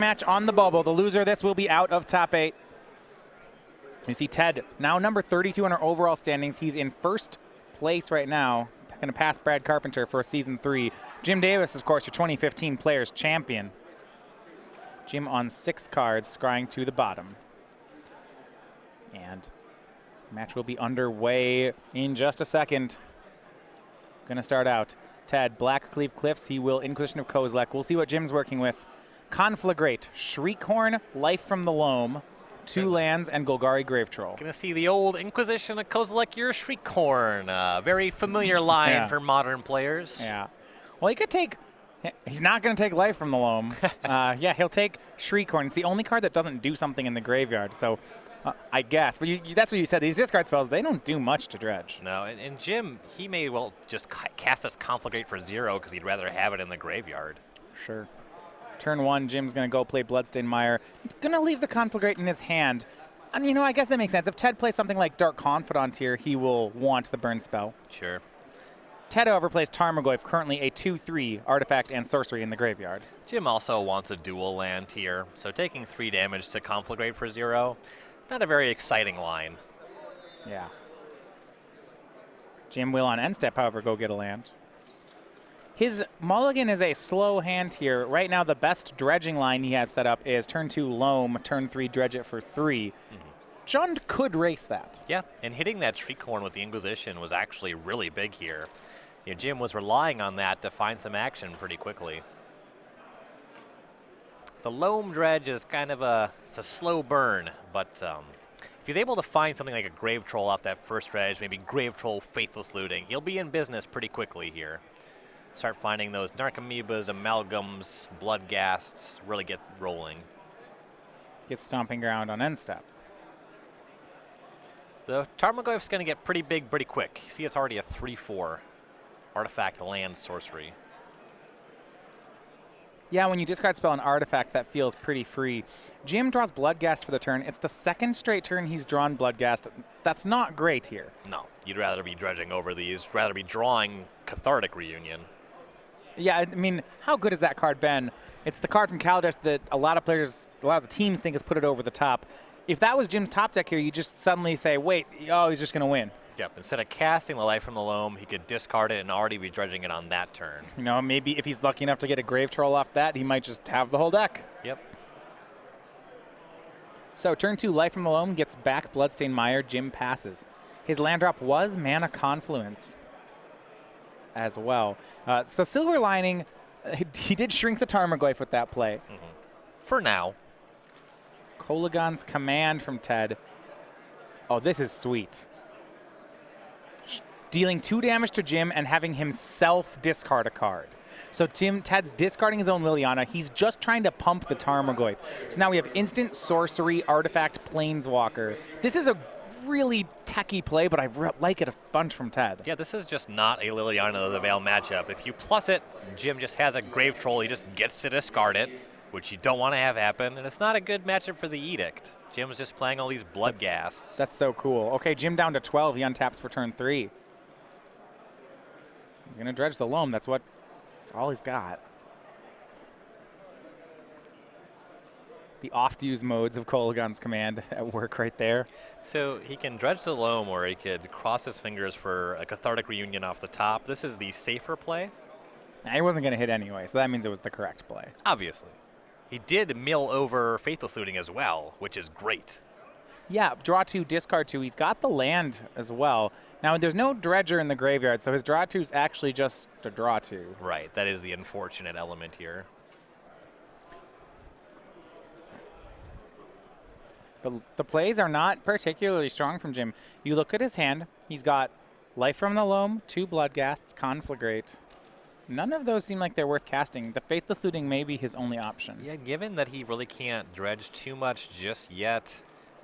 match on the bubble. The loser of this will be out of top 8. You see Ted, now number 32 in our overall standings. He's in first place right now. Going to pass Brad Carpenter for season 3. Jim Davis, of course, your 2015 Players Champion. Jim on 6 cards, scrying to the bottom. And the match will be underway in just a second. Going to start out. Ted, Black Cleave Cliffs. He will Inquisition of Kozilek. We'll see what Jim's working with. Conflagrate, Shriekhorn, Life from the Loam, 2 lands, and Golgari Grave Troll. Gonna see the old Inquisition of Kozilek, your Shriekhorn. Very familiar line for modern players. Yeah. Well, he could take... He's not going to take Life from the Loam. Yeah, he'll take Shriekhorn. It's the only card that doesn't do something in the graveyard, so I guess. But that's what you said. These discard spells, they don't do much to dredge. No, and Jim, he may well just cast this Conflagrate for 0 because he'd rather have it in the graveyard. Sure. Turn 1, Jim's going to go play Bloodstained Mire. Going to leave the Conflagrate in his hand. And, you know, I guess that makes sense. If Ted plays something like Dark Confidant here, he will want the burn spell. Sure. Ted, however, plays Tarmogoyf, currently a 2/3 artifact and sorcery in the graveyard. Jim also wants a dual land here, so taking 3 damage to Conflagrate for 0, not a very exciting line. Yeah. Jim will on end step, however, go get a land. His mulligan is a slow hand here. Right now, the best dredging line he has set up is turn 2 Loam, turn 3 Dredge it for 3. Jund could race that. Yeah, and hitting that Shriekhorn with the Inquisition was actually really big here. You know, Jim was relying on that to find some action pretty quickly. The Loam Dredge is kind of it's a slow burn, but if he's able to find something like a Grave Troll off that first dredge, maybe Grave Troll Faithless Looting, he'll be in business pretty quickly here. Start finding those Narcomoebas, Amalgams, Bloodghasts, really get rolling. Get stomping ground on end step. The Tarmogoyf's going to get pretty big pretty quick. You see it's already a 3/4 artifact land sorcery. Yeah, when you discard spell an artifact, that feels pretty free. Jim draws Bloodghast for the turn. It's the second straight turn he's drawn Bloodghast. That's not great here. No, you'd rather be dredging over these, rather be drawing Cathartic Reunion. Yeah, I mean, how good has that card been? It's the card from Kaladesh that a lot of players, a lot of the teams think has put it over the top. If that was Jim's top deck here, you just suddenly say, wait, oh, he's just going to win. Yep, instead of casting the Life from the Loam, he could discard it and already be dredging it on that turn. You know, maybe if he's lucky enough to get a Grave Troll off that, he might just have the whole deck. Yep. So turn 2, Life from the Loam gets back Bloodstained Mire. Jim passes. His land drop was Mana Confluence as well. It's the Silver Lining. He did shrink the Tarmogoyf with that play. For now. Kolaghan's Command from Ted. Oh, this is sweet. Dealing 2 damage to Jim and having himself discard a card. So Ted's discarding his own Liliana. He's just trying to pump the Tarmogoyf. So now we have instant sorcery, artifact, planeswalker. This is a really techie play, but I like it a bunch from Ted. Yeah, this is just not a Liliana of the Veil matchup. If you plus it, Jim just has a Grave Troll. He just gets to discard it, which you don't want to have happen, and it's not a good matchup for the Edict. Jim's just playing all these Bloodghasts. That's so cool. Okay, Jim down to 12. He untaps for turn 3. He's going to dredge the Loam. That's all he's got. The oft-used modes of Kolaghan's Command at work right there. So he can dredge the Loam, or he could cross his fingers for a Cathartic Reunion off the top. This is the safer play. Nah, he wasn't going to hit anyway, so that means it was the correct play. Obviously. He did mill over Faithless Looting as well, which is great. Yeah, draw 2, discard 2. He's got the land as well. Now, there's no Dredger in the graveyard, so his draw 2 is actually just a draw 2. Right, that is the unfortunate element here. But the plays are not particularly strong from Jim. You look at his hand. He's got Life from the Loam, 2 Bloodghasts, Conflagrate. None of those seem like they're worth casting. The Faithless Looting may be his only option. Yeah, given that he really can't dredge too much just yet,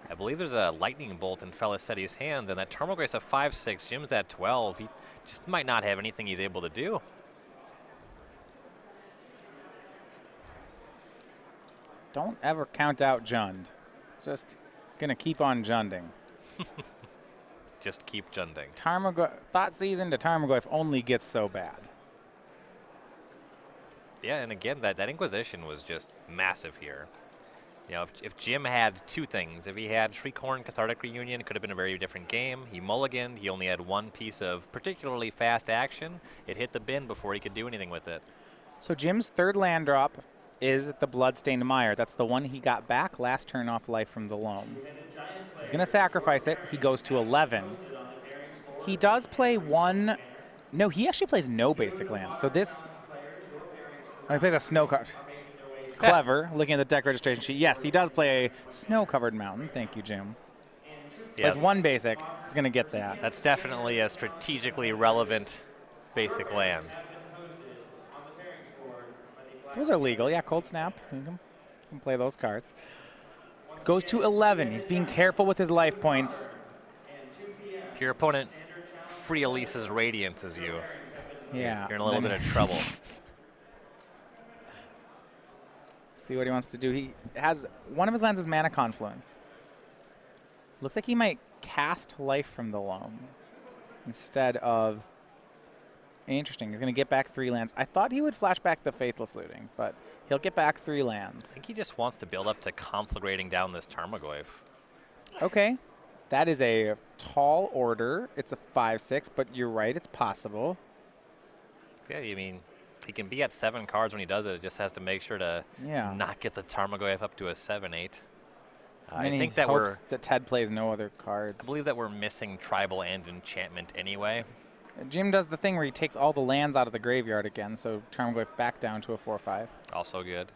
I believe there's a Lightning Bolt in Felicetti's hand, and that Tarmogoyf's a 5/6, Jim's at 12. He just might not have anything he's able to do. Don't ever count out Jund. It's just going to keep on Junding. Just keep Junding. Thought Season to Tarmogoyf only gets so bad. Yeah, and again, that Inquisition was just massive here. You know, if Jim had two things, if he had Shriekhorn Cathartic Reunion, it could have been a very different game. He mulliganed. He only had one piece of particularly fast action. It hit the bin before he could do anything with it. So Jim's third land drop is the Bloodstained Mire. That's the one he got back last turn off Life from the Loam. He's going to sacrifice it. He goes to 11. He does play one. No, he actually plays no basic lands. So this. Oh, he plays a snow card. Clever, looking at the deck registration sheet. Yes, he does play a snow-covered mountain. Thank you, Jim. Plays one basic. He's going to get that. That's definitely a strategically relevant basic land. Those are legal. Yeah, Cold Snap. You can play those cards. Goes to 11. He's being careful with his life points. If your opponent free Elise's Radiance as you, yeah, you're in a little bit of trouble. See what he wants to do. He has one of his lands is Mana Confluence. Looks like he might cast Life from the Loam instead of. Interesting. He's going to get back 3 lands. I thought he would flash back the Faithless Looting, but he'll get back 3 lands. I think he just wants to build up to conflagrating down this Tarmogoyf. Okay. That is a tall order. It's a 5/6, but you're right. It's possible. Yeah, you mean he can be at 7 cards when he does it. It just has to make sure to not get the Tarmogoyf up to a 7/8. I think that that Ted plays no other cards. I believe that we're missing Tribal and Enchantment anyway. Jim does the thing where he takes all the lands out of the graveyard again, so Tarmogoyf back down to a 4/5. Also good.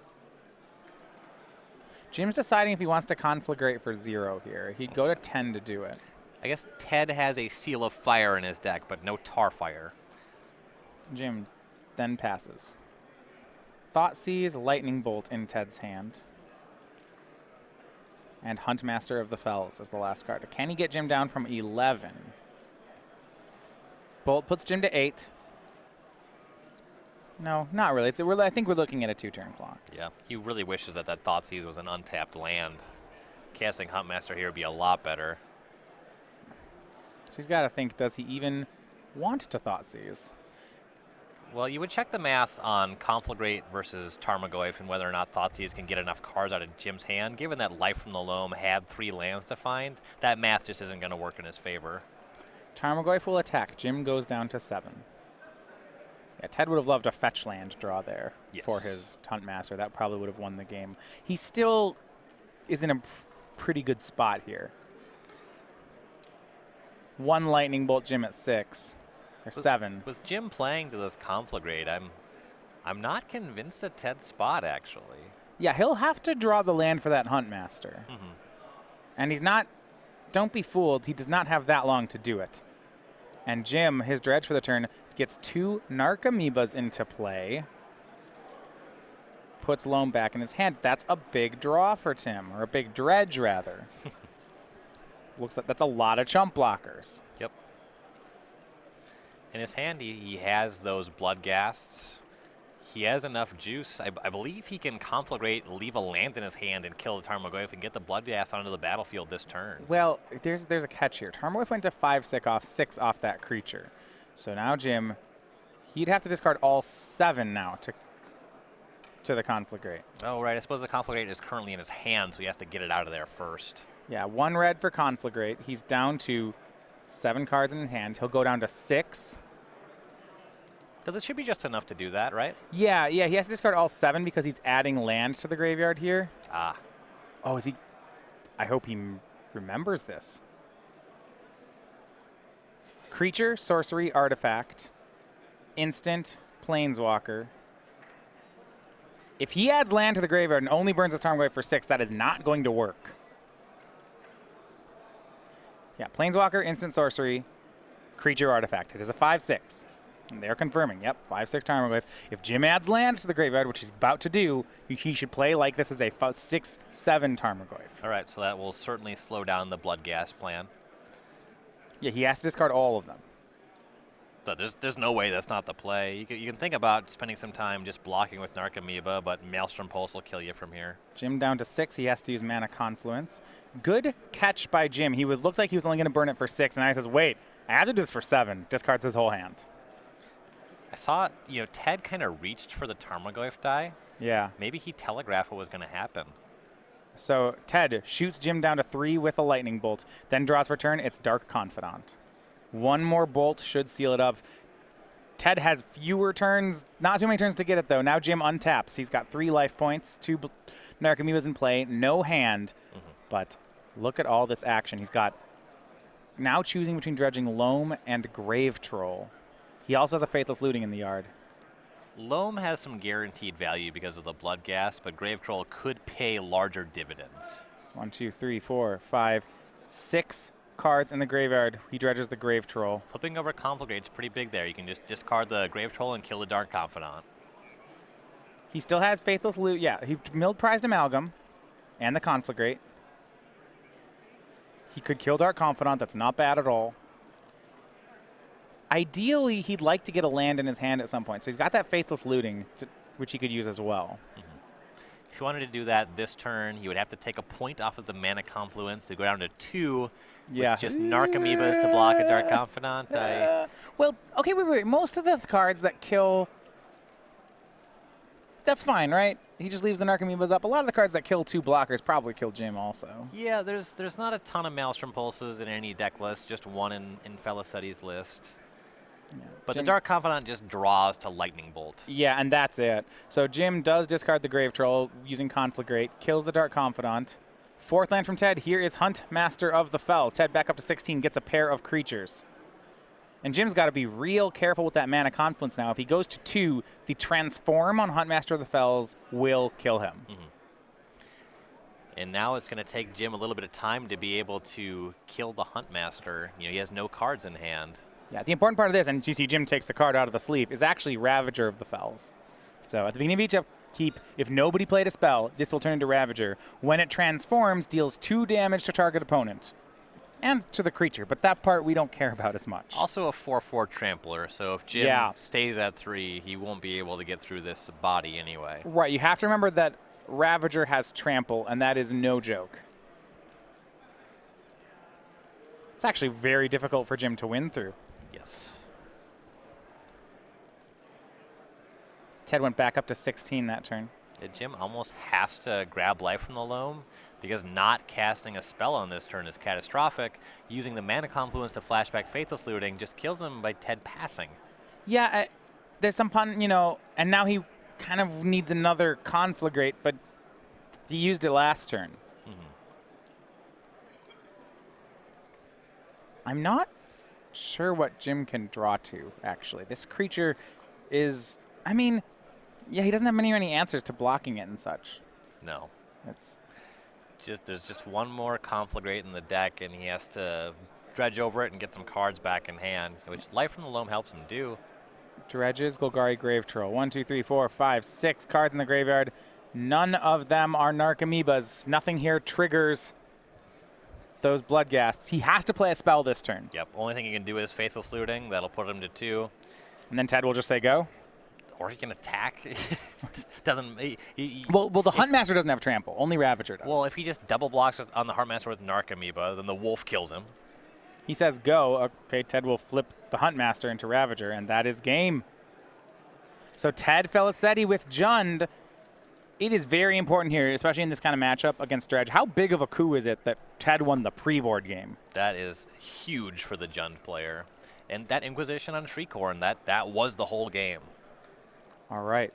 Jim's deciding if he wants to conflagrate for 0 here. He'd go to 10 to do it. I guess Ted has a Seal of Fire in his deck, but no Tarfire. Jim then passes. Thoughtseize, Lightning Bolt in Ted's hand. And Huntmaster of the Fells is the last card. Can he get Jim down from 11? Bolt puts Jim to 8. No, not really. I think we're looking at a 2-turn clock. Yeah, he really wishes that Thoughtseize was an untapped land. Casting Huntmaster here would be a lot better. So he's got to think, does he even want to Thoughtseize? Well, you would check the math on Conflagrate versus Tarmogoyf and whether or not Thoughtseize can get enough cards out of Jim's hand. Given that Life from the Loam had 3 lands to find, that math just isn't going to work in his favor. Tarmogoyf will attack. Jim goes down to 7. Yeah, Ted would have loved a fetch land draw there for his Huntmaster. That probably would have won the game. He still is in a pretty good spot here. 1 Lightning Bolt Jim at 6. Or 7. With Jim playing to this Conflagrate, I'm not convinced at Ted's spot, actually. Yeah, he'll have to draw the land for that Huntmaster. And he's not, don't be fooled, he does not have that long to do it. And Jim, his dredge for the turn, gets 2 Narcomoebas into play. Puts Loam back in his hand. That's a big draw for Tim, or a big dredge, rather. Looks like that's a lot of chump blockers. Yep. In his hand, he has those Bloodghasts. He has enough juice. I believe he can Conflagrate, leave a land in his hand, and kill the Tarmogoyf and get the Bloodghast onto the battlefield this turn. Well, there's a catch here. Tarmogoyf went to 5/6 off that creature. So now Jim, he'd have to discard all 7 now to the Conflagrate. Oh, right. I suppose the Conflagrate is currently in his hand, so he has to get it out of there first. Yeah, 1 red for Conflagrate. He's down to 7 cards in hand. He'll go down to 6. Because it should be just enough to do that, right? Yeah, he has to discard all 7 because he's adding land to the graveyard here. Ah. Oh, is he? I hope he remembers this. Creature, sorcery, artifact, instant, planeswalker. If he adds land to the graveyard and only burns his Tarmogoyf for 6, that is not going to work. Yeah, planeswalker, instant sorcery, creature, artifact. It is a 5/6. And they're confirming, yep, 5/6 Tarmogoyf. If Jim adds land to the graveyard, which he's about to do, he should play like this is a 6/7 Tarmogoyf. All right, so that will certainly slow down the Bloodghast plan. Yeah, he has to discard all of them. But there's no way that's not the play. You can think about spending some time just blocking with Narcomoeba, but Maelstrom Pulse will kill you from here. Jim down to 6. He has to use Mana Confluence. Good catch by Jim. He looked like he was only going to burn it for 6, and now he says, wait, I have to do this for 7. Discards his whole hand. I saw, Ted kind of reached for the Tarmogoyf die. Yeah. Maybe he telegraphed what was going to happen. So Ted shoots Jim down to 3 with a lightning bolt, then draws for turn. It's Dark Confidant. One more bolt should seal it up. Ted has fewer turns, not too many turns to get it though. Now Jim untaps. He's got 3 life points, 2 Narcomoebas in play, no hand. But look at all this action. He's got now choosing between dredging Loam and Grave Troll. He also has a Faithless Looting in the yard. Loam has some guaranteed value because of the blood gas, but Grave Troll could pay larger dividends. It's 1, 2, 3, 4, 5, 6 cards in the graveyard. He dredges the Grave Troll. Flipping over Conflagrate's pretty big there. You can just discard the Grave Troll and kill the Dark Confidant. He still has Faithless Loot. Yeah, he milled Prized Amalgam and the Conflagrate. He could kill Dark Confidant. That's not bad at all. Ideally, he'd like to get a land in his hand at some point. So he's got that Faithless Looting, which he could use as well. If you wanted to do that this turn, you would have to take a point off of the Mana Confluence to go down to 2 with just Narcomoebas to block a Dark Confidant. Well, okay, wait. Most of the cards that kill... That's fine, right? He just leaves the Narcomoebas up. A lot of the cards that kill 2 blockers probably kill Jim also. Yeah, there's not a ton of Maelstrom Pulses in any deck list, just 1 in Felicetti's list. Yeah. But Jim, the Dark Confidant just draws to Lightning Bolt. Yeah, and that's it. So Jim does discard the Grave Troll using Conflagrate, kills the Dark Confidant. 4th land from Ted. Here is Hunt, Master of the Fells. Ted back up to 16, gets a pair of creatures. And Jim's got to be real careful with that Mana Confluence now. If he goes to 2, the Transform on Hunt, Master of the Fells will kill him. And now it's going to take Jim a little bit of time to be able to kill the Hunt Master. He has no cards in hand. Yeah, the important part of this, and you see Jim takes the card out of the sleeve, is actually Ravager of the Fells. So at the beginning of each upkeep, if nobody played a spell, this will turn into Ravager. When it transforms, deals 2 damage to target opponent. And to the creature, but that part we don't care about as much. Also a 4/4 Trampler, so if Jim stays at 3, he won't be able to get through this body anyway. Right, you have to remember that Ravager has Trample, and that is no joke. It's actually very difficult for Jim to win through. Yes. Ted went back up to 16 that turn. Jim almost has to grab life from the Loam because not casting a spell on this turn is catastrophic. Using the Mana Confluence to flashback Faithless Looting just kills him by Ted passing. Yeah, there's some pun, and now he kind of needs another Conflagrate, but he used it last turn. I'm not sure what Jim can draw to, actually. This creature is, yeah, he doesn't have many answers to blocking it and such. No. It's there's just one more Conflagrate in the deck, and he has to dredge over it and get some cards back in hand, which Life from the Loam helps him do. Dredges, Golgari, Grave Troll. 1, 2, 3, 4, 5, 6 cards in the graveyard. None of them are Narcomoebas. Nothing here triggers those blood ghasts. He has to play a spell this turn. Yep, only thing he can do is Faithless Looting. That'll put him to 2. And then Ted will just say go. Or he can attack. Doesn't. Well, the Huntmaster doesn't have Trample. Only Ravager does. Well, if he just double blocks on the Huntmaster with Narcomoeba, then the Wolf kills him. He says go. Okay, Ted will flip the Huntmaster into Ravager, and that is game. So Ted Felicetti with Jund. It is very important here, especially in this kind of matchup against Dredge. How big of a coup is it that Ted won the pre-board game? That is huge for the Jund player. And that Inquisition on Shriekhorn, that was the whole game. All right.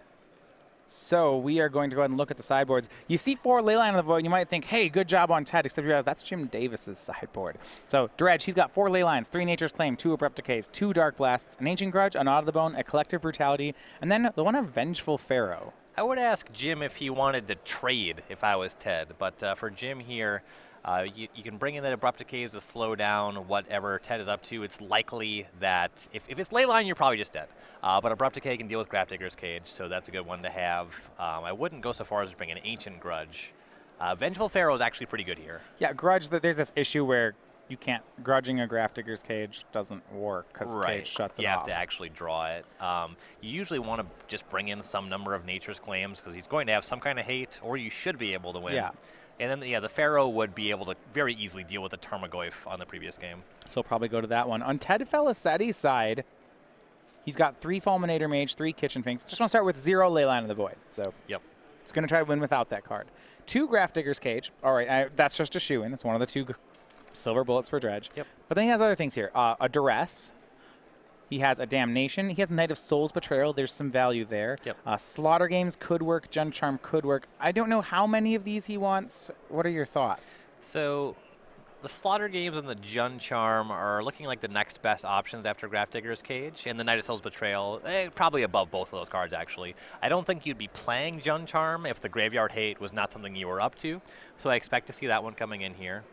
So we are going to go ahead and look at the sideboards. You see 4 Leyline on the Void, you might think, hey, good job on Ted, except you realize that's Jim Davis's sideboard. So Dredge, he's got 4 Leylines, 3 Nature's Claim, 2 Abrupt Decays, 2 Dark Blasts, an Ancient Grudge, a Knot of the Bone, a Collective Brutality, and then the one of Vengeful Pharaoh. I would ask Jim if he wanted to trade if I was Ted, but for Jim here, you can bring in that Abrupt Decays to slow down whatever Ted is up to. It's likely that if it's Leyline, you're probably just dead. But Abrupt Decay can deal with Grafdigger's Cage, so that's a good one to have. I wouldn't go so far as to bring an Ancient Grudge. Vengeful Pharaoh is actually pretty good here. Yeah, Grudge, there's this issue where you can't, grudging a Grafdigger's Cage doesn't work because Cage shuts it off. You have to actually draw it. You usually want to just bring in some number of Nature's Claims because he's going to have some kind of hate, or you should be able to win. Yeah. And then, the Pharaoh would be able to very easily deal with the Tarmogoyf on the previous game. So probably go to that one. On Ted Felicetti's side, He's got 3 Fulminator Mage, 3 Kitchen Finks. Just want to start with 0 Leyline of the Void. So Yep. it's going to try to win without that card. 2 Grafdigger's Cage. All right, that's just a shoe-in. It's one of the 2 silver bullets for Dredge. Yep. But then he has other things here. A Duress. He has a Damnation. He has Knight of Souls Betrayal. There's some value there. Yep. Slaughter Games could work. Jund Charm could work. I don't know how many of these he wants. What are your thoughts? So the Slaughter Games and the Jund Charm are looking like the next best options after Grafdigger's Cage, and the Knight of Souls Betrayal, probably above both of those cards, actually. I don't think you'd be playing Jund Charm if the Graveyard Hate was not something you were up to, so I expect to see that one coming in here.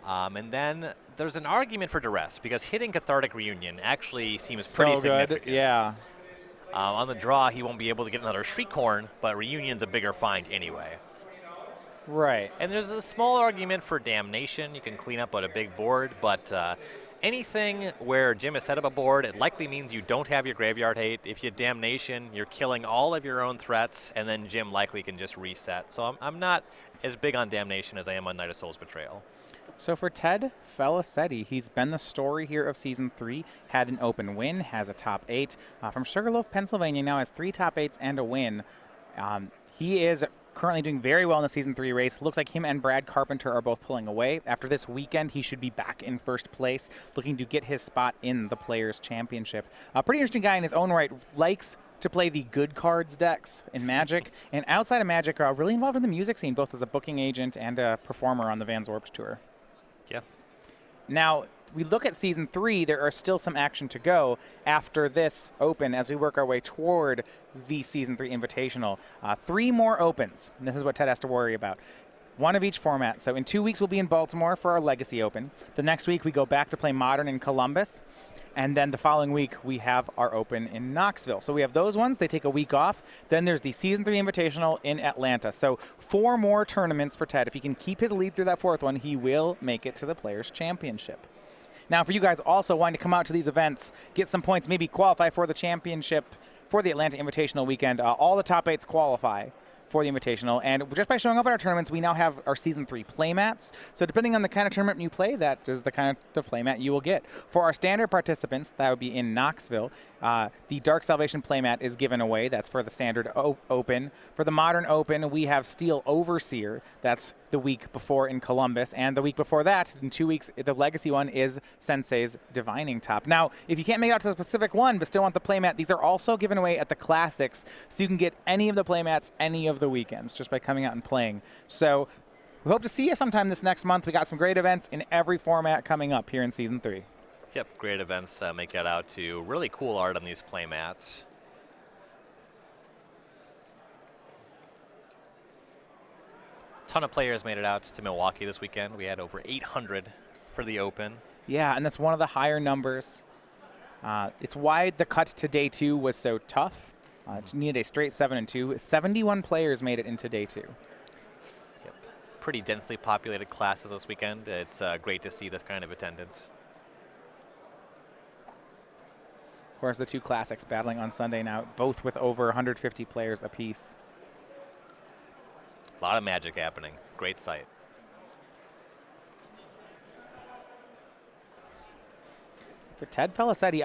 And then there's an argument for Duress, because hitting Cathartic Reunion actually seems pretty significant. Good. Yeah. On the draw, he won't be able to get another Shriekhorn, but Reunion's a bigger find anyway. Right. And there's a small argument for Damnation. You can clean up on a big board, but anything where Jim has set up a board, it likely means you don't have your Graveyard Hate. If you Damnation, you're killing all of your own threats, and then Jim likely can just reset. So I'm not as big on Damnation as I am on Knight of Souls Betrayal. So for Ted Felicetti, he's been the story here of Season 3, had an open win, has a top 8. From Sugarloaf, Pennsylvania, now has 3 top 8s and a win. He is currently doing very well in the Season 3 race. Looks like him and Brad Carpenter are both pulling away. After this weekend, he should be back in first place, looking to get his spot in the Players' Championship. A pretty interesting guy in his own right. Likes to play the good cards decks in Magic, and outside of Magic, really involved in the music scene, both as a booking agent and a performer on the Van Zorps Tour. Yeah. Now, we look at Season 3, there are still some action to go after this Open as we work our way toward the Season 3 Invitational. 3 more Opens. This is what Ted has to worry about. 1 of each format. So in 2 weeks, we'll be in Baltimore for our Legacy Open. The next week, we go back to play Modern in Columbus. And then the following week, we have our Open in Knoxville. So we have those ones. They take a week off. Then there's the Season 3 Invitational in Atlanta. So 4 more tournaments for Ted. If he can keep his lead through that 4th one, he will make it to the Players' Championship. Now, for you guys also wanting to come out to these events, get some points, maybe qualify for the championship for the Atlanta Invitational weekend, all the top 8s qualify for the Invitational. And just by showing up at our tournaments, we now have our Season 3 playmats. So depending on the kind of tournament you play, that is the kind of the playmat you will get. For our standard participants, that would be in Knoxville, the Dark Salvation playmat is given away. That's for the standard Open. For the Modern Open, we have Steel Overseer. That's the week before in Columbus. And the week before that, in 2 weeks, the Legacy one is Sensei's Divining Top. Now, if you can't make it out to the specific one but still want the playmat, these are also given away at the Classics. So you can get any of the playmats any of the weekends just by coming out and playing. So we hope to see you sometime this next month. We got some great events in every format coming up here in Season 3. Yep, great events. Make that out to really cool art on these playmats. Ton of players made it out to Milwaukee this weekend. We had over 800 for the Open. Yeah, and that's one of the higher numbers. It's why the cut to day 2 was so tough. It needed a straight 7 and 2. 71 players made it into day 2. Yep. Pretty densely populated classes this weekend. It's great to see this kind of attendance. Of course, the 2 Classics battling on Sunday now, both with over 150 players apiece. A lot of Magic happening. Great sight. For Ted Felicetti,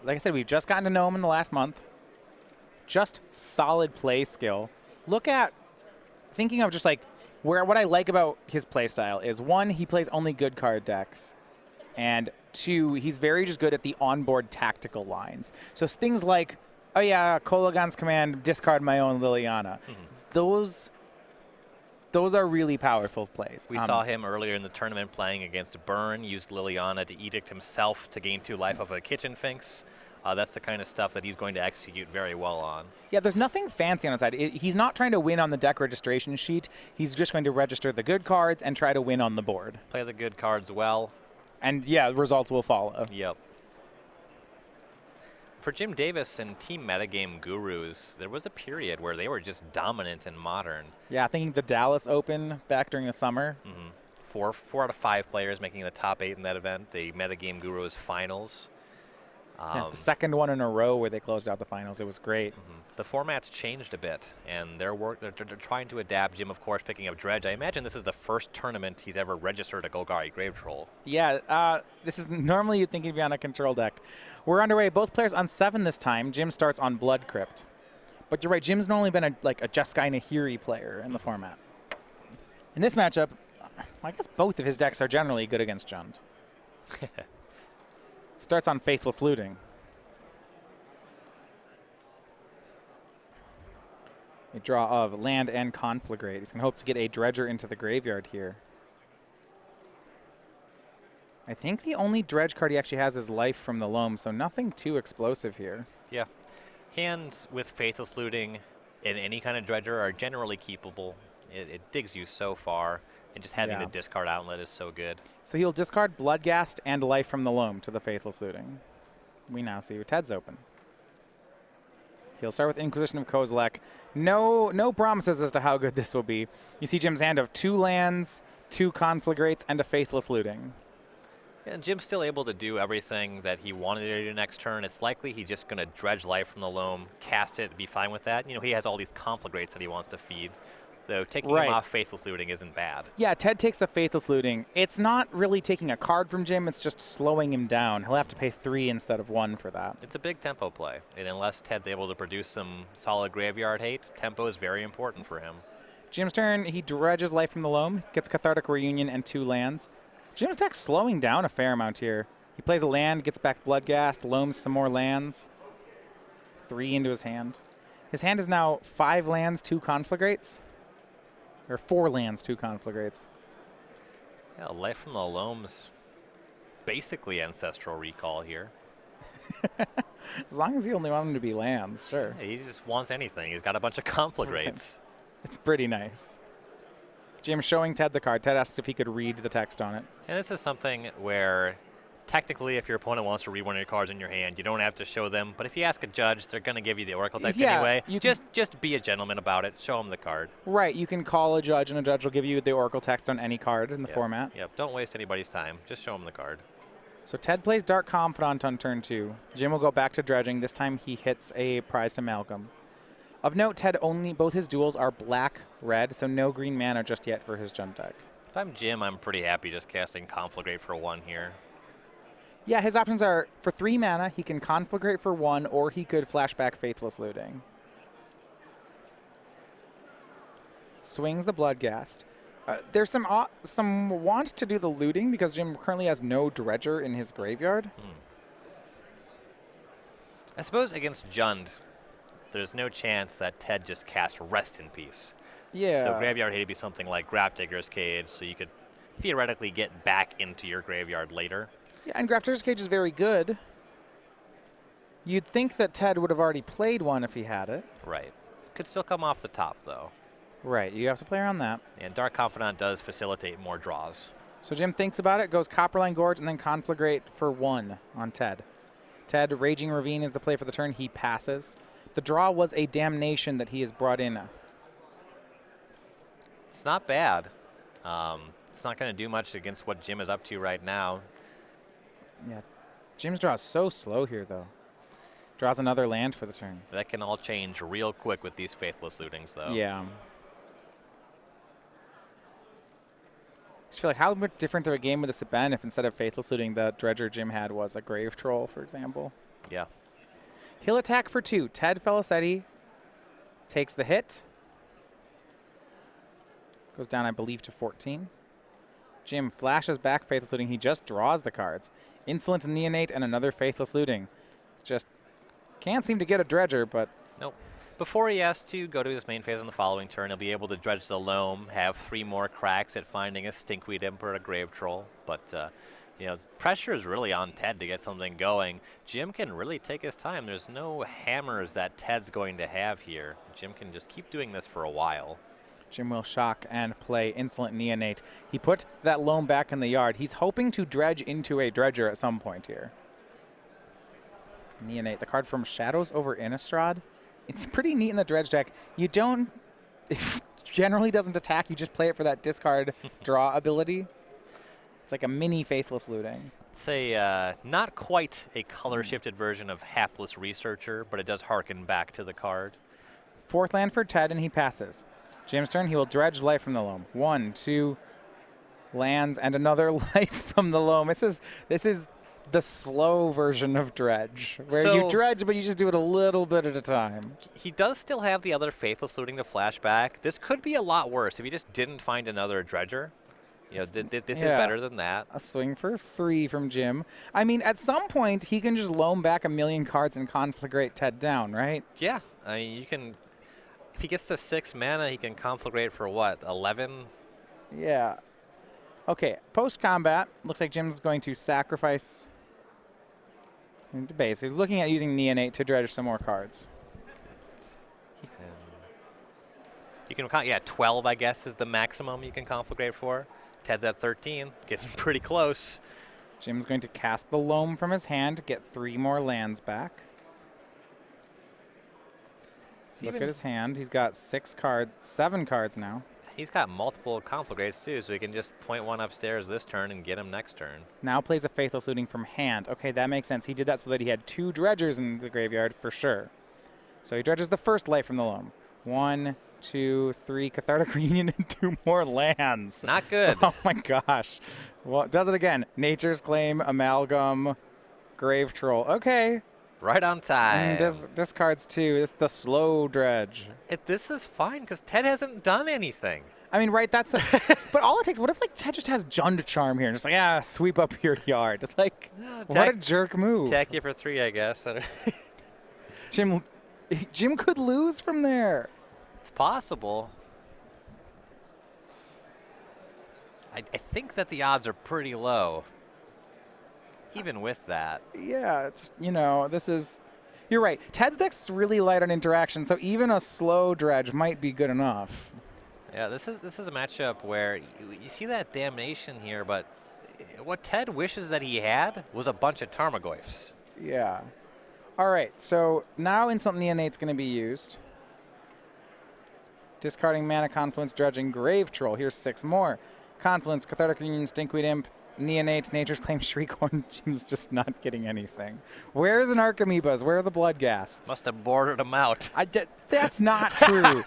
like I said, we've just gotten to know him in the last month. Just solid play skill. Look at, thinking of just like, what I like about his play style is, 1, he plays only good card decks. And 2, he's very just good at the onboard tactical lines. So it's things like, oh yeah, Kolagon's command, discard my own Liliana. Those are really powerful plays. We saw him earlier in the tournament playing against Burn, used Liliana to edict himself to gain 2 life of a Kitchen Finks. That's the kind of stuff that he's going to execute very well on. Yeah, there's nothing fancy on his side. He's not trying to win on the deck registration sheet. He's just going to register the good cards and try to win on the board. Play the good cards well. And yeah, results will follow. Yep. For Jim Davis and Team Metagame Gurus, there was a period where they were just dominant in Modern. Yeah, I think the Dallas Open back during the summer. 4 out of 5 players making the top 8 in that event, the Metagame Gurus finals. Yeah, the second one in a row where they closed out the finals. It was great. The format's changed a bit, and they're trying to adapt. Jim, of course, picking up Dredge. I imagine this is the first tournament he's ever registered a Golgari Grave Troll. Yeah, this is normally you'd think he'd be on a control deck. We're underway. Both players on 7 this time. Jim starts on Blood Crypt. But you're right, Jim's normally been a Jeskai Nahiri player in the format. In this matchup, I guess both of his decks are generally good against Jund. Starts on Faithless Looting. A draw of land and Conflagrate. He's going to hope to get a Dredger into the graveyard here. I think the only Dredge card he actually has is Life from the Loam, so nothing too explosive here. Yeah. Hands with Faithless Looting in any kind of Dredger are generally keepable. It digs you so far, and just having the discard outlet is so good. So he'll discard Bloodghast and Life from the Loam to the Faithless Looting. We now see Ted's open. He'll start with Inquisition of Kozilek. No promises as to how good this will be. You see Jim's hand of 2 lands, 2 Conflagrates, and a Faithless Looting. Yeah, and Jim's still able to do everything that he wanted to do next turn. It's likely he's just going to Dredge Life from the Loam, cast it, be fine with that. You know, he has all these Conflagrates that he wants to feed. So taking him off Faithless Looting isn't bad. Yeah, Ted takes the Faithless Looting. It's not really taking a card from Jim, it's just slowing him down. He'll have to pay 3 instead of 1 for that. It's a big tempo play, and unless Ted's able to produce some solid graveyard hate, tempo is very important for him. Jim's turn, he dredges Life from the Loam, gets Cathartic Reunion and 2 lands. Jim's deck's slowing down a fair amount here. He plays a land, gets back Bloodghast, loams some more lands. 3 into his hand. His hand is now 5 lands, 2 Conflagrates. Or 4 lands, 2 Conflagrates. Yeah, Life from the Loam's basically Ancestral Recall here. As long as you only want them to be lands, sure. Yeah, he just wants anything. He's got a bunch of Conflagrates. It's pretty nice. Jim showing Ted the card. Ted asks if he could read the text on it. And this is something where technically if your opponent wants to read one of your cards in your hand, you don't have to show them. But if you ask a judge, they're going to give you the Oracle text anyway. Just be a gentleman about it. Show them the card. Right. You can call a judge, and a judge will give you the Oracle text on any card in the format. Yep. Don't waste anybody's time. Just show them the card. So Ted plays Dark Confidant on turn 2. Jim will go back to dredging. This time he hits a Prized Amalgam. Of note, Ted both his duels are black-red, so no green mana just yet for his Jund deck. If I'm Jim, I'm pretty happy just casting Conflagrate for 1 here. Yeah, his options are for 3 mana, he can Conflagrate for 1, or he could flashback Faithless Looting. Swings the Bloodghast. There's some want to do the looting because Jim currently has no Dredger in his graveyard. I suppose against Jund, there's no chance that Ted just cast Rest in Peace. Yeah. So graveyard hate would be something like Grafdigger's Cage, so you could theoretically get back into your graveyard later. Yeah, and Grafdigger's Cage is very good. You'd think that Ted would have already played one if he had it. Right. Could still come off the top, though. Right, you have to play around that. And Dark Confidant does facilitate more draws. So Jim thinks about it, goes Copperline Gorge, and then Conflagrate for 1 on Ted. Ted, Raging Ravine is the play for the turn. He passes. The draw was a Damnation that he has brought in. It's not bad. It's not going to do much against what Jim is up to right now. Yeah, Jim's draw is so slow here, though. Draws another land for the turn. That can all change real quick with these Faithless Lootings, though. Yeah. I just feel like how much different of a game would this have been if instead of Faithless Looting, the Dredger Jim had was a Grave Troll, for example? Yeah. He'll attack for 2. Ted Felicetti takes the hit. Goes down, I believe, to 14. Jim flashes back Faithless Looting. He just draws the cards. Insolent Neonate and another Faithless Looting. Just can't seem to get a Dredger, but... Nope. Before he has to go to his main phase on the following turn, he'll be able to dredge the Loam, have 3 more cracks at finding a Stinkweed Imp or a Grave Troll. But, you know, pressure is really on Ted to get something going. Jim can really take his time. There's no hammers that Ted's going to have here. Jim can just keep doing this for a while. Jim will shock and play Insolent Neonate. He put that Loam back in the yard. He's hoping to dredge into a Dredger at some point here. Neonate, the card from Shadows over Innistrad. It's pretty neat in the dredge deck. You don't, if generally doesn't attack, you just play it for that discard draw ability. It's like a mini Faithless Looting. It's a not quite a color-shifted version of Hapless Researcher, but it does harken back to the card. 4th land for Ted, and he passes. Jim's turn. He will dredge life from the loam. 1, 2 lands, and another life from the loam. This is the slow version of dredge, where you dredge, but you just do it a little bit at a time. He does still have the other Faithless Looting to flashback. This could be a lot worse if he just didn't find another dredger. You know, this is better than that. A swing for 3 from Jim. I mean, at some point, he can just loam back a million cards and conflagrate Ted down, right? Yeah. I mean, you can... If he gets to 6 mana, he can conflagrate for what, 11? Yeah. Okay, post-combat, looks like Jim's going to sacrifice into base. He's looking at using Neonate to dredge some more cards. You can, 12, I guess, is the maximum you can conflagrate for. Ted's at 13, getting pretty close. Jim's going to cast the loam from his hand, get 3 more lands back. Look at his hand. He's got 7 cards now. He's got multiple conflagrates too, so he can just point one upstairs this turn and get him next turn. Now plays a Faithless Looting from hand. Okay, that makes sense. He did that so that he had 2 dredgers in the graveyard for sure. So he dredges the first life from the loam. 1, 2, 3, Cathartic Reunion, and 2 more lands. Not good. Oh my gosh. Well, does it again. Nature's Claim, Amalgam, Grave Troll. Okay. Right on time. Discards 2. It's the slow dredge. This is fine because Ted hasn't done anything. I mean, right, that's but all it takes, what if like Ted just has Jund Charm here and just like, sweep up your yard. It's like, what a jerk move. Attack you for 3, I guess. Jim could lose from there. It's possible. I think that the odds are pretty low, even with that. Yeah, just, this is, you're right. Ted's deck's really light on interaction, so even a slow dredge might be good enough. Yeah, this is a matchup where you see that Damnation here, but what Ted wishes that he had was a bunch of Tarmogoyfs. Yeah. All right, so now Insult Neonate's going to be used. Discarding Mana Confluence, dredging Grave Troll. Here's 6 more. Confluence, Cathartic Reunion, Stinkweed Imp, Neonate, Nature's Claim, Shriekhorn. Jim's just not getting anything. Where are the Narcomoebas? Where are the Bloodghasts? Must have boarded them out. That's not true.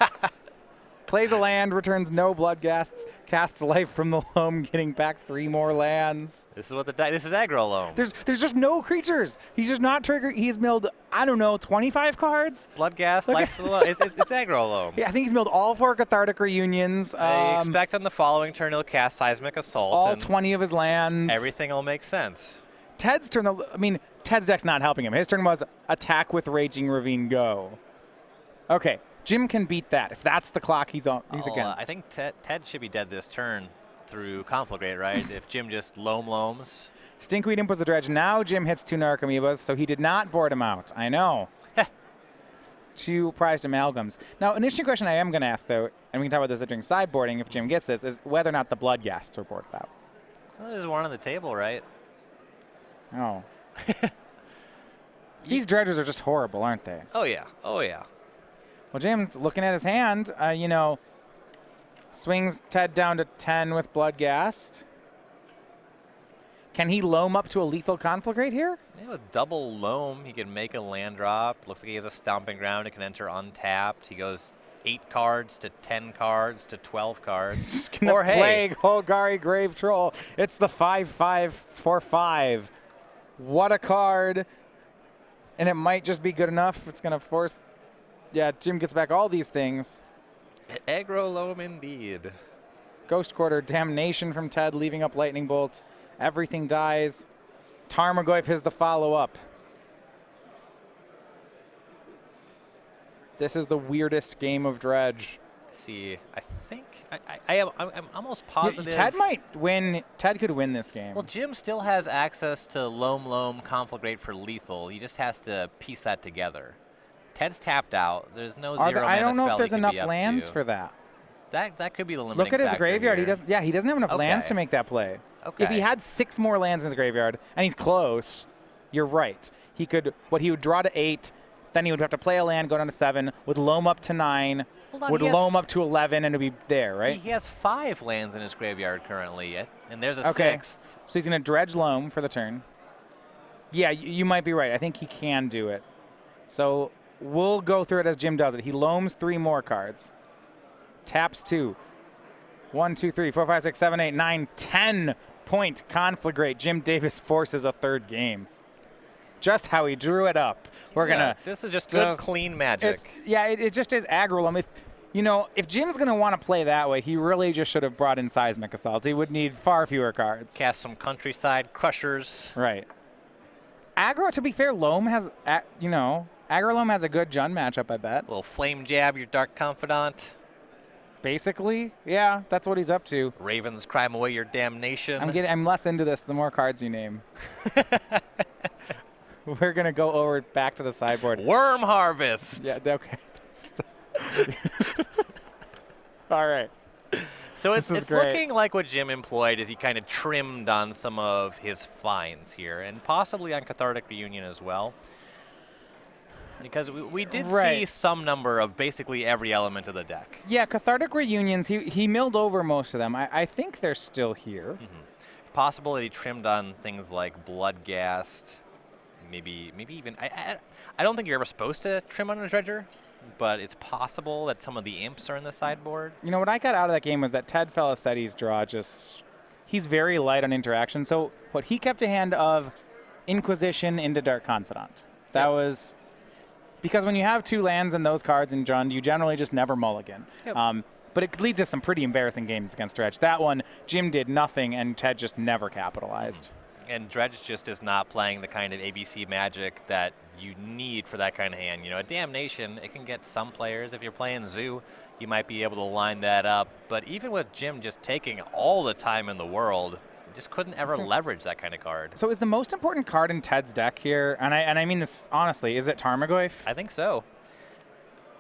Plays a land, returns no Bloodghasts, casts life from the loam, getting back 3 more lands. This is what this is aggro loam. There's just no creatures. He's just not triggered. He's milled, I don't know, 25 cards. Bloodghast, life from the loam. It's aggro loam. Yeah, I think he's milled all 4 Cathartic Reunions. I expect on the following turn he'll cast Seismic Assault. All 20 of his lands. Everything will make sense. Ted's turn. Ted's deck's not helping him. His turn was attack with Raging Ravine. Go. Okay. Jim can beat that if that's the clock he's against. I think Ted should be dead this turn through Conflagrate, right? If Jim just loams. Stinkweed Imp was the dredge. Now Jim hits 2 Narcomoebas, so he did not board him out. I know. 2 prized amalgams. Now, an interesting question I am going to ask, though, and we can talk about this during sideboarding if Jim gets this, is whether or not the Bloodghasts were boarded out. Well, there's one on the table, right? Oh. These dredgers are just horrible, aren't they? Oh, yeah. Oh, yeah. Well, Jim's looking at his hand, swings Ted down to 10 with Bloodghast. Can he loam up to a lethal Conflagrate here? Yeah, with double loam, he can make a land drop. Looks like he has a Stomping Ground. It can enter untapped. He goes 8 cards to 10 cards to 12 cards. He's gonna plague Holgari Grave Troll. It's the 5/5 for 5. What a card. And it might just be good enough. It's going to force... Yeah, Jim gets back all these things. Aggro loam indeed. Ghost Quarter, Damnation from Ted, leaving up Lightning Bolt. Everything dies. Tarmogoyf is the follow-up. This is the weirdest game of dredge. See, I think I'm almost positive. Ted might win. Ted could win this game. Well, Jim still has access to loam Conflagrate for lethal. He just has to piece that together. Ted's tapped out. There's no 0 mana I don't know spell if there's he can enough be up lands to. for that. That could be the limiting Look at his factor graveyard. here. He doesn't have enough lands to make that play. Okay. If he had 6 more lands in his graveyard and he's close, you're right. He would draw to 8, Then he would have to play a land, go down to 7, would loam up to 9, would loam up to 11, and it'd be there, right? He has 5 lands in his graveyard currently, and there's a 6th. So he's going to dredge loam for the turn. Yeah, you might be right. I think he can do it. So we'll go through it as Jim does it. He loams 3 more cards. Taps 2. 1, 2, 3, 4, 5, 6, 7, 8, 9, 10 point conflagrate. Jim Davis forces a 3rd game. Just how he drew it up. We're gonna. This is just good, clean magic. It just is aggro loam. If Jim's gonna want to play that way, he really just should have brought in Seismic Assault. He would need far fewer cards. Cast some Countryside Crushers. Right. Aggro, to be fair, Loam has, Aggro Loam has a good Jund matchup, I bet. A little Flame Jab, your Dark Confidant. Basically, yeah, that's what he's up to. Ravens, Crime Away Your Damnation. I'm less into this the more cards you name. We're going to go over back to the sideboard. Worm Harvest. Yeah, okay. All right. So it's looking like what Jim employed is he kind of trimmed on some of his finds here, and possibly on Cathartic Reunion as well. Because we did see some number of basically every element of the deck. Yeah, Cathartic Reunions, he milled over most of them. I think they're still here. Mm-hmm. Possible that he trimmed on things like Bloodghast, maybe even... I don't think you're ever supposed to trim on a Dredger, but it's possible that some of the imps are in the sideboard. What I got out of that game was that Ted Felicetti's draw he's very light on interaction. So what he kept a hand of Inquisition into Dark Confidant. That was... Because when you have 2 lands and those cards in Jund, you generally just never mulligan. Yep. But it leads to some pretty embarrassing games against Dredge. That one, Jim did nothing, and Ted just never capitalized. And Dredge just is not playing the kind of ABC magic that you need for that kind of hand. A Damnation, it can get some players. If you're playing Zoo, you might be able to line that up. But even with Jim just taking all the time in the world, just couldn't ever leverage that kind of card. So is the most important card in Ted's deck here, and I mean this honestly, is it Tarmogoyf? I think so.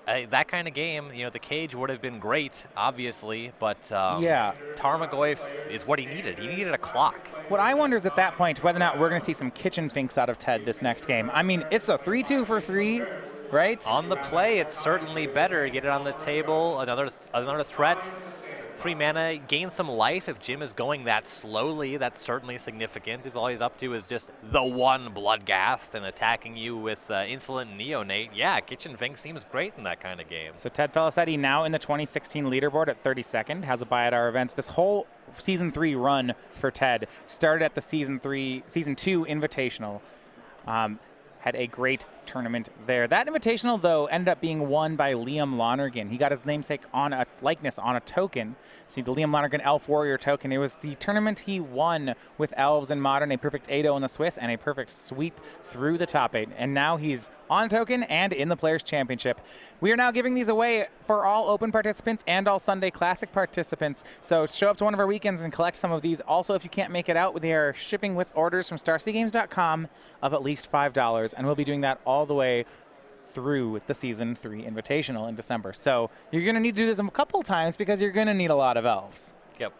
That kind of game, the cage would have been great, obviously, but Tarmogoyf is what he needed. He needed a clock. What I wonder is at that point whether or not we're going to see some kitchen finks out of Ted this next game. I mean, it's a 3-2 for 3, right? On the play, it's certainly better. Get it on the table, another threat. 3 mana, gain some life. If Jim is going that slowly, that's certainly significant. If all he's up to is just the 1 Bloodghast and attacking you with Insolent Neonate, yeah, Kitchen Fink seems great in that kind of game. So Ted Felicetti now in the 2016 leaderboard at 32nd, has a buy at our events. This whole Season 3 run for Ted started at the Season 2 Invitational. Had a great tournament there. That Invitational, though, ended up being won by Liam Lonergan. He got his namesake on a likeness on a token. See, the Liam Lonergan Elf Warrior token. It was the tournament he won with Elves in Modern, a perfect 8-0 in the Swiss, and a perfect sweep through the top 8. And now he's on token and in the Players' Championship. We are now giving these away for all Open participants and all Sunday Classic participants. So show up to one of our weekends and collect some of these. Also, if you can't make it out, they are shipping with orders from StarCityGames.com of at least $5. And we'll be doing that all the way through the Season 3 Invitational in December. So you're going to need to do this a couple times because you're going to need a lot of elves. Yep.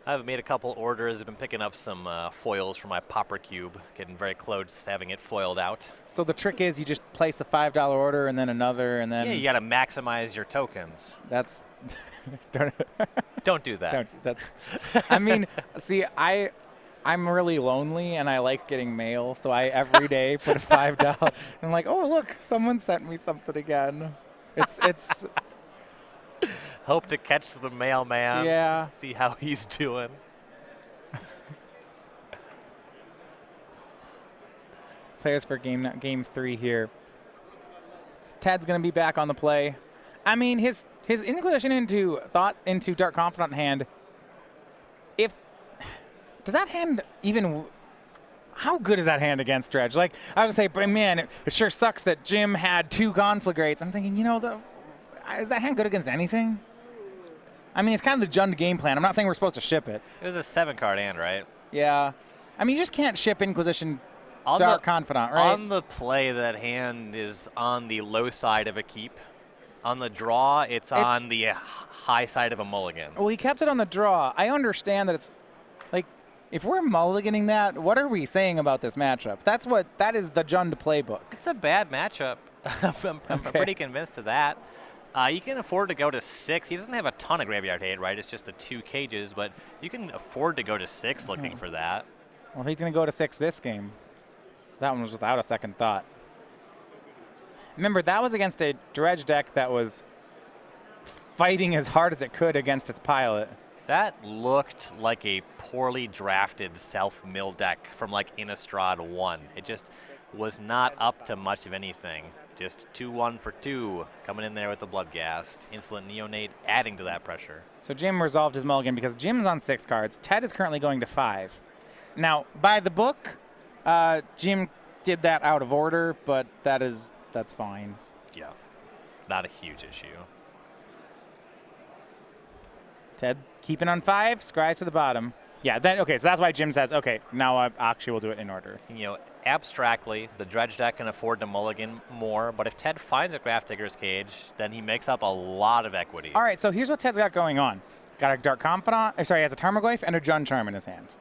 I've made a couple orders. I've been picking up some foils for my Popper Cube, getting very close to having it foiled out. So the trick is you just place a $5 order and then another and then... Yeah, you got to maximize your tokens. That's... Don't do that. I mean, see, I'm really lonely and I like getting mail, so I every day put a $5. I'm like, oh, look, someone sent me something again. It's Hope to catch the mailman. Yeah. See how he's doing. Players for game 3 here. Ted's going to be back on the play. I mean, his Inquisition into Dark Confidant hand. Does that hand even? How good is that hand against Dredge? Like, I was gonna say, but man, it sure sucks that Jim had 2 Conflagrates. I'm thinking, is that hand good against anything? I mean, it's kind of the Jund game plan. I'm not saying we're supposed to ship it. It was a 7-card hand, right? Yeah. I mean, you just can't ship Inquisition Dark Confidant, right? On the play, that hand is on the low side of a keep. On the draw, it's on the high side of a mulligan. Well, he kept it on the draw. I understand that it's like, if we're mulliganing that, what are we saying about this matchup? That is the Jund playbook. It's a bad matchup. I'm pretty convinced of that. You can afford to go to 6. He doesn't have a ton of graveyard hate, right? It's just the 2 cages, but you can afford to go to 6 looking for that. Well, he's going to go to 6 this game. That one was without a second thought. Remember, that was against a dredge deck that was fighting as hard as it could against its pilot. That looked like a poorly drafted self-mill deck from like Innistrad 1. It just was not up to much of anything. Just 2-1 for 2 coming in there with the Bloodghast. Insolent Neonate adding to that pressure. So Jim resolved his mulligan because Jim's on 6 cards. Ted is currently going to 5. Now, by the book, Jim did that out of order, but that's fine. Yeah, not a huge issue. Ted keeping on 5, scries to the bottom. Yeah, okay, so that's why Jim says, okay, now I actually will do it in order. You know, abstractly, the dredge deck can afford to mulligan more, but if Ted finds a Grafdigger's Cage, then he makes up a lot of equity. All right, so here's what Ted's got going on. Got a Dark Confidant, he has a Tarmogoyf and a Jun Charm in his hand.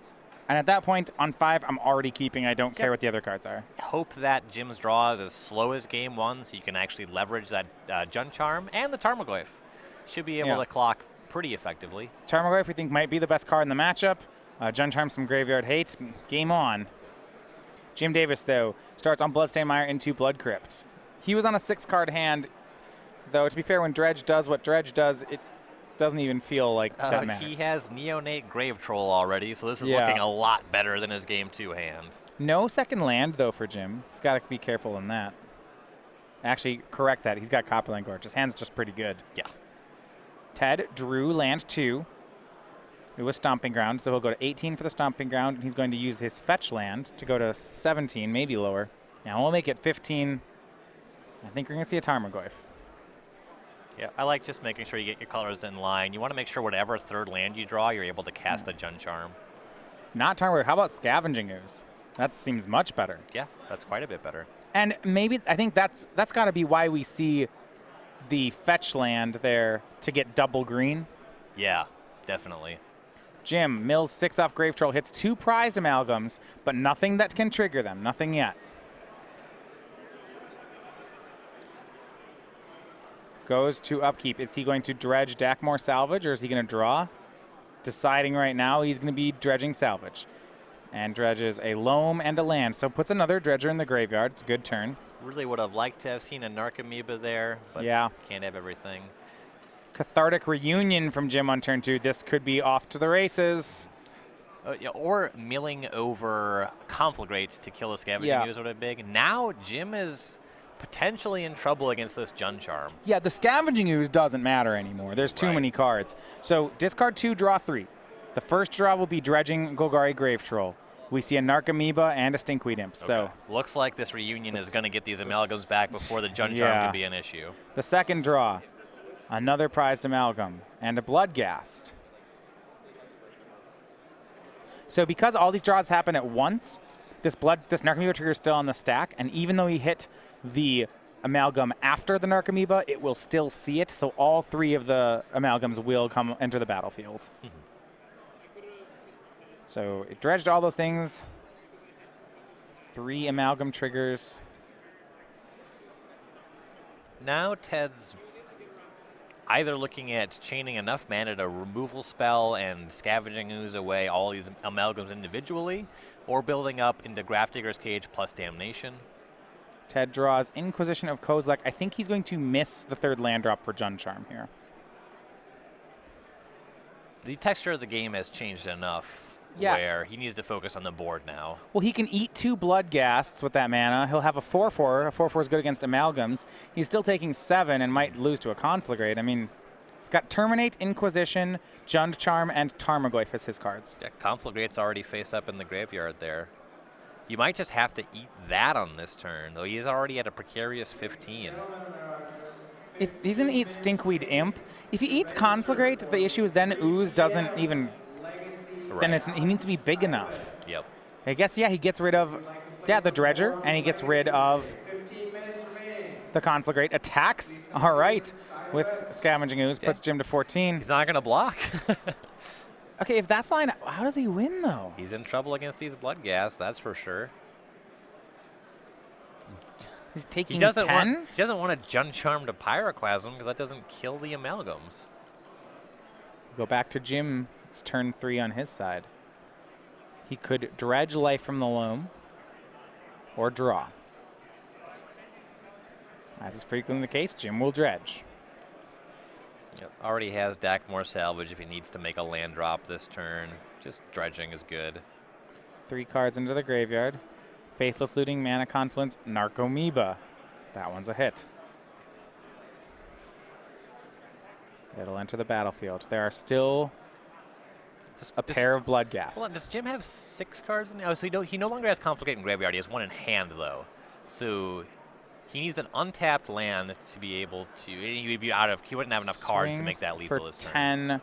And at that point, on 5, I'm already keeping. I don't care what the other cards are. Hope that Jim's draw is as slow as game 1, so you can actually leverage that Jun Charm and the Tarmogoyf. Should be able to clock pretty effectively. Tarmogoyf, we think, might be the best card in the matchup. Jun Charm, some graveyard hates. Game on. Jim Davis, though, starts on Bloodstained Mire into Blood Crypt. He was on a 6-card hand, though, to be fair, when Dredge does what Dredge does, it doesn't even feel like that matters. He has Neonate Grave Troll already, so this is looking a lot better than his game 2 hand. No second land, though, for Jim. He's got to be careful in that. Actually, correct that. He's got Copperland Gorge. His hand's just pretty good. Yeah. Ted drew land 2. It was Stomping Ground, so he'll go to 18 for the Stomping Ground, and he's going to use his fetch land to go to 17, maybe lower. Now we'll make it 15. I think we're going to see a Tarmogoyf. Yeah, I like just making sure you get your colors in line. You want to make sure whatever 3rd land you draw, you're able to cast the Jun Charm. Not Tarmogoyf. How about Scavenging Ooze? That seems much better. Yeah, that's quite a bit better. And maybe, I think that's got to be why we see the fetch land there to get double green. Yeah, definitely. Jim, mills 6 off Grave Troll, hits 2 prized amalgams, but nothing that can trigger them. Nothing yet. Goes to upkeep. Is he going to dredge Dackmore Salvage, or is he going to draw? Deciding right now he's going to be dredging Salvage. And dredges a Loam and a land, so puts another dredger in the graveyard. It's a good turn. Really would have liked to have seen a Narcomoeba there, but can't have everything. Cathartic Reunion from Jim on turn 2. This could be off to the races. Or milling over Conflagrate to kill a Scavenging Ooze would have been big. Now Jim is potentially in trouble against this Jun Charm. Yeah, the Scavenging Ooze doesn't matter anymore. There's too many cards. So discard 2, draw 3. The first draw will be dredging Golgari Grave Troll. We see a Narcomoeba and a Stinkweed Imp. So looks like this reunion is going to get these amalgams back before the Jun Charm can be an issue. The second draw, another prized amalgam and a Bloodghast. So because all these draws happen at once, this Narcomoeba trigger is still on the stack, and even though he hit the amalgam after the Narcomoeba, it will still see it. So all 3 of the amalgams will enter the battlefield. So it dredged all those things. 3 amalgam triggers. Now Ted's either looking at chaining enough mana to removal spell and Scavenging Ooze away all these amalgams individually, or building up into Grafdigger's Cage plus Damnation. Ted draws Inquisition of Kozilek. I think he's going to miss the 3rd land drop for Jun Charm here. The texture of the game has changed enough where he needs to focus on the board now. Well, he can eat 2 Bloodghasts with that mana. He'll have a 4/4. A 4/4 is good against amalgams. He's still taking 7 and might lose to a Conflagrate. I mean, he's got Terminate, Inquisition, Jun Charm, and Tarmogoyf as his cards. Yeah, Conflagrate's already face up in the graveyard there. You might just have to eat that on this turn, though he's already at a precarious 15. If he's going to eat Stinkweed Imp, if he eats Conflagrate, the issue is then Ooze doesn't even... Then he needs to be big enough. Yep. I guess, he gets rid of the Dredger, and he gets rid of the Conflagrate. Attacks, all right, with Scavenging Ooze, puts Jim to 14. He's not going to block. Okay, if that's line, how does he win, though? He's in trouble against these Bloodghasts, that's for sure. He's taking He doesn't 10? want. He doesn't want to Jun Charm to Pyroclasm because that doesn't kill the amalgams. Go back to Jim. It's turn 3 on his side. He could dredge life from the loam or draw. As is frequently the case, Jim will dredge. Yep. Already has Dakmore Salvage if he needs to make a land drop this turn. Just dredging is good. 3 cards into the graveyard. Faithless Looting, Mana Confluence, Narcomoeba. That one's a hit. It'll enter the battlefield. There are still a pair of Bloodghasts. Hold on, does Jim have 6 cards in? Oh, so he no longer has Conflict in Graveyard. He has 1 in hand, though. So he needs an untapped land to be able to. He would be out of. He wouldn't have enough cards to make that lethal for this turn. 10.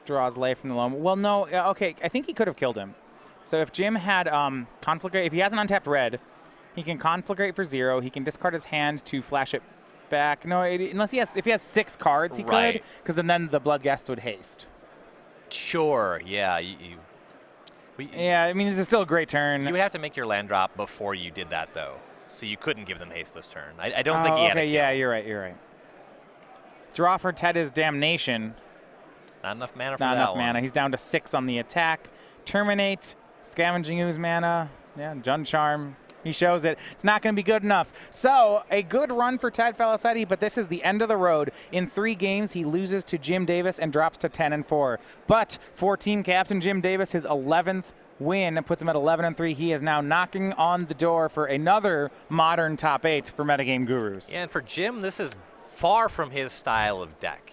Draws life from the loam. Well, no. Okay, I think he could have killed him. So if Jim had Conflagrate, if he has an untapped red, he can Conflagrate for 0. He can discard his hand to flash it back. No, unless if he has 6 cards, he could, because then the Bloodghast would haste. Sure. Yeah. Yeah. I mean, this is still a great turn. You would have to make your land drop before you did that, though. So you couldn't give them haste this turn. I don't think he had a kill. Yeah, you're right. You're right. Draw for Ted is Damnation. Not enough mana for Not that enough one. mana. He's down to 6 on the attack. Terminate. Scavenging Ooze mana. Yeah, Jun Charm. He shows it. It's not going to be good enough. So, a good run for Ted Felicetti, but this is the end of the road. In 3 games, he loses to Jim Davis and drops to 10-4. But for team captain Jim Davis, his 11th win puts him at 11-3. He is now knocking on the door for another modern top 8 for Metagame Gurus. Yeah, and for Jim, this is far from his style of deck.